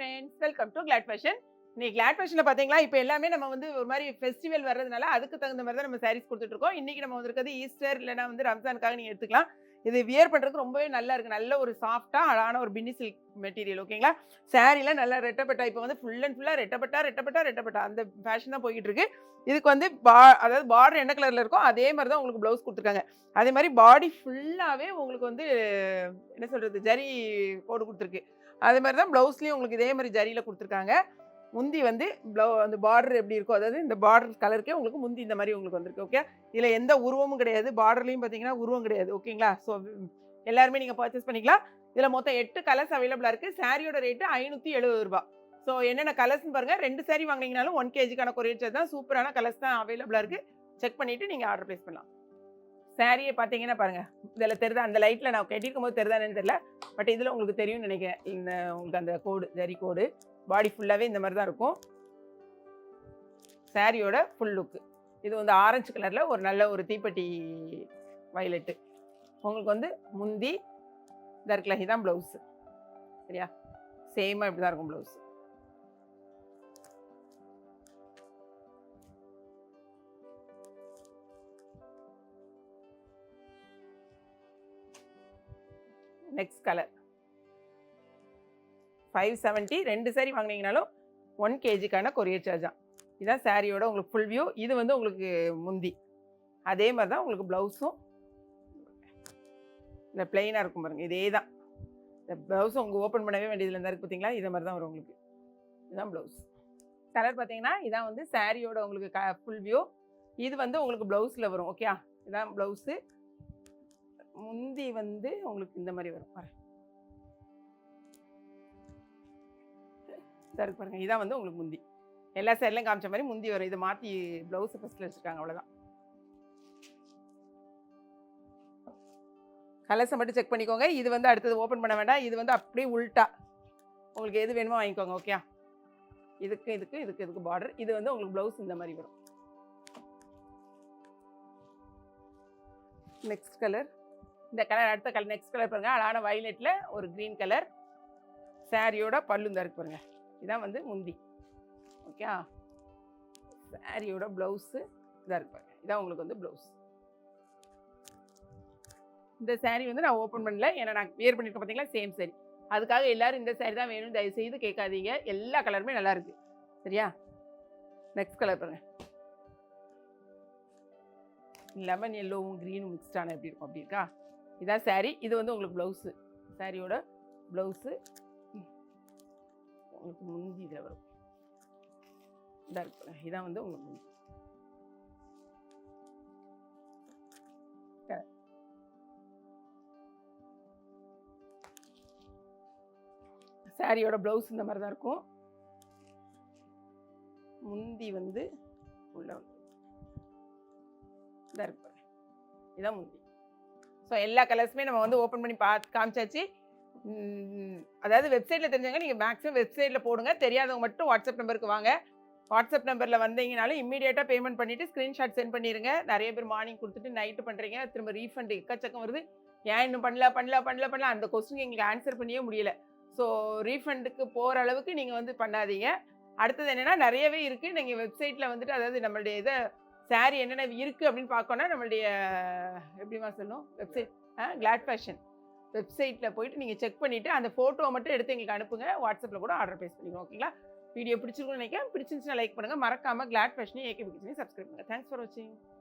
Friends, welcome to Glad fashion. இன்னைக்கு Glad ஃபேஷன்ல பாத்தீங்களா, இப்போ எல்லாமே நம்ம வந்து ஒரு மாதிரி ஃபெஸ்டிவல் வர்றதுனால அதுக்கு தகுந்த மாதிரி தான் நம்ம சாரீஸ் கொடுத்துட்டு இருக்கோம். இன்னைக்கு நம்ம வந்திருக்கிறது ஈஸ்டர் இல்லைனா வந்து ரம்ஜானுக்காக நீங்க எடுத்துக்கலாம். இது வியர் பண்றதுக்கு ரொம்பவே நல்லா இருக்கு. நல்ல ஒரு சாஃப்டா அழகான ஒரு பின்னி சில்க் மெட்டீரியல். ஓகேங்களா? சாரீல நல்லா ரெட்டப்பட்டா, இப்போ வந்து ஃபுல் அண்ட் ஃபுல்லா ரெட்டப்பட்டா அந்த ஃபேஷன் தான் போயிட்டு இருக்கு. இதுக்கு வந்து அதாவது பார்டர் என்ன கலர்ல இருக்கோ அதே மாதிரி தான் உங்களுக்கு ப்ளவுஸ் கொடுத்துருக்காங்க. அதே மாதிரி பாடி ஃபுல்லாவே உங்களுக்கு வந்து என்ன சொல்றது, ஜரி கோடு கொடுத்துருக்கு. அதே மாதிரி தான் ப்ளவுஸ்லேயும் உங்களுக்கு இதே மாதிரி ஜரியில கொடுத்துருக்காங்க. முந்தி வந்து அந்த பார்டர் எப்படி இருக்கோ, அதாவது இந்த பார்டர் கலருக்கே உங்களுக்கு முந்தி இந்த மாதிரி உங்களுக்கு வந்திருக்கு. ஓகே, இதில் எந்த உருவமும் கிடையாது. பார்டர்லையும் பார்த்தீங்கன்னா உருவம் கிடையாது. ஓகேங்களா? ஸோ எல்லாருமே நீங்கள் பர்ச்சேஸ் பண்ணிக்கலாம். இதில் மொத்தம் 8 கலர்ஸ் அவைலபிளாக இருக்குது. சாரியோட ரேட்டு ரூ. 570. ஸோ என்னென்ன கலர்ஸ்னு பாருங்கள். 2 சாரி வாங்கினீங்கனாலும் 1 kgக்கான கொரியர் சார்ஜ் தான். சூப்பரான கலர்ஸ் தான் அவைலபிளாக இருக்குது. செக் பண்ணிவிட்டு நீங்கள் ஆர்டர் ப்ளேஸ் பண்ணலாம். சாரியை பார்த்தீங்கன்னா பாருங்கள், இதில் தெரியுதா, அந்த லைட்டில் நான் கட்டியிருக்கும் போது தெரியுதானு தெரியல, பட் இதில் உங்களுக்கு தெரியும்னு நினைக்கிறேன். இந்த உங்களுக்கு அந்த கோடு, ஜரி கோடு பாடி ஃபுல்லாகவே இந்த மாதிரி தான் இருக்கும். சாரியோட ஃபுல் லுக்கு இது வந்து ஆரஞ்சு கலரில் ஒரு நல்ல ஒரு தீப்பெட்டி வயலட்டு. உங்களுக்கு வந்து முந்தி தர்க்ல இதுதான் ப்ளவுஸு. சரியா? சேமாக இப்படி தான் இருக்கும் ப்ளவுஸு. Next colour 570. 2 சாரி வாங்கினீங்கனாலும் 1 kgக்கான கொரியர் சார்ஜ் தான். இதுதான் சாரியோட உங்களுக்கு ஃபுல் வியூ. இது வந்து உங்களுக்கு முந்தி. அதே மாதிரி தான் உங்களுக்கு ப்ளவுஸும் இந்த பிளெயினாக இருக்கும் பாருங்கள். இதே தான் இந்த ப்ளவுஸும் உங்களுக்கு ஓப்பன் பண்ணவே வேண்டியதில் இருந்தால் இருக்குது பார்த்தீங்களா? இதே மாதிரி தான் வரும் உங்களுக்கு. இதுதான் ப்ளவுஸ். கலர் பார்த்தீங்கன்னா இதான் வந்து சாரியோட உங்களுக்கு ஃபுல் வியூ. இது வந்து உங்களுக்கு ப்ளவுஸில் வரும். ஓகே, இதான் ப்ளவுஸு. முந்தி வந்து உங்களுக்கு இந்த மாதிரி வரும் பாருங்க. பாருங்க, இதான் வந்து உங்களுக்கு முந்தி. எல்லா சைட்லையும் காமிச்ச மாதிரி முந்தி வரும். இதை மாற்றி ப்ளவுஸை ஃபஸ்ட்டில் வச்சுருக்காங்க, அவ்வளோதான். கலர்ஸை மட்டும் செக் பண்ணிக்கோங்க. இது வந்து அடுத்தது ஓப்பன் பண்ண வேண்டாம். இது வந்து அப்படியே உள்ட்டா உங்களுக்கு எது வேணுமோ வாங்கிக்கோங்க. ஓகே, இதுக்கு பார்டர். இது வந்து உங்களுக்கு ப்ளவுஸ் இந்த மாதிரி வரும். நெக்ஸ்ட் கலர், இந்த கலர் அடுத்த கலர். நெக்ஸ்ட் கலர் பாருங்க, அழகான வயலட்டில் ஒரு க்ரீன் கலர். சாரியோட பல்லு இந்த இருக்கு பாருங்க. இதான் வந்து முந்தி. ஓகே, சாரியோட ப்ளவுஸு இதாக இருக்கு பாருங்க. இதான் உங்களுக்கு வந்து ப்ளவுஸ். இந்த சாரீ வந்து நான் ஓப்பன் பண்ணல, ஏன்னா நான் வியர் பண்ணியிருக்கேன் பார்த்தீங்களா, சேம் சாரி. அதுக்காக எல்லாரும் இந்த சாரி தான் வேணும்னு தயவு செய்து கேட்காதீங்க. எல்லா கலருமே நல்லா இருக்கு. சரியா? நெக்ஸ்ட் கலர் பாருங்க, லெமன் எல்லோவும் க்ரீனும் மிக்ஸ்டான எப்படி இருக்கும், அப்படி இருக்கா? இதான் சாரீ. இது வந்து உங்களுக்கு ப்ளவுஸு. சாரியோட ப்ளவுஸு உங்களுக்கு முந்தி இதில் வரும். இதாக இருக்கு. இதான் வந்து உங்களுக்கு முந்தி. சாரியோட ப்ளவுஸ் இந்த மாதிரி தான் இருக்கும். முந்தி வந்து உள்ள வந்து இதாக இருக்கு. இதான் முந்தி. ஸோ எல்லா கலர்ஸுமே நம்ம வந்து ஓப்பன் பண்ணி காமிச்சாச்சு. அதாவது வெப்சைட்டில் தெரிஞ்சவங்க நீங்கள் மேக்ஸிமம் வெப்சைட்டில் போடுங்க. தெரியாதவங்க மட்டும் வாட்ஸ்அப் நம்பருக்கு வாங்க. வாட்ஸ்அப் நம்பரில் வந்தீங்கனாலும் இம்மீடியட்டாக பேமெண்ட் பண்ணிவிட்டு ஸ்க்ரீன்ஷாட் சென்ட் பண்ணிடுங்க. நிறைய பேர் மார்னிங் கொடுத்துட்டு நைட்டு பண்ணுறீங்க, திரும்ப ரீஃபண்ட் எக்கச்சக்கம் வருது. ஏன் இன்னும் பண்ணல அந்த கொஸ்டின் எங்களுக்கு ஆன்சர் பண்ணியே முடியல. ஸோ ரீஃபண்டுக்கு போகிற அளவுக்கு நீங்கள் வந்து பண்ணாதீங்க. அடுத்தது என்னென்னா, நிறையவே இருக்குது. நீங்கள் வெப்சைட்டில் வந்துட்டு, அதாவது நம்மளுடைய இதை சாரீ என்னென்ன இருக்குது அப்படின்னு பார்க்கணுன்னா, நம்மளுடைய எப்படிமா சொல்லணும், வெப்சைட் கிளாட் ஃபேஷன் வெப்சைட்டில் போயிட்டு நீங்கள் செக் பண்ணிவிட்டு அந்த ஃபோட்டோவை மட்டும் எடுத்து எங்களுக்கு அனுப்புங்க. வாட்ஸ்அப்பில் கூட ஆர்டர் ப்ளேஸ் பண்ணிக்கோங்க. ஓகேங்களா? வீடியோ பிடிச்சிருக்குன்னு நினைக்கிறேன். பிடிச்சிருந்துச்சுன்னா லைக் பண்ணுங்கள். மறக்காமல் கிளாட் ஃபேஷனையும் ஏகே பிடிச்சிங்க சப்ஸ்கிரைப் பண்ணுங்கள். தேங்க்ஸ் ஃபார் வாட்சிங்.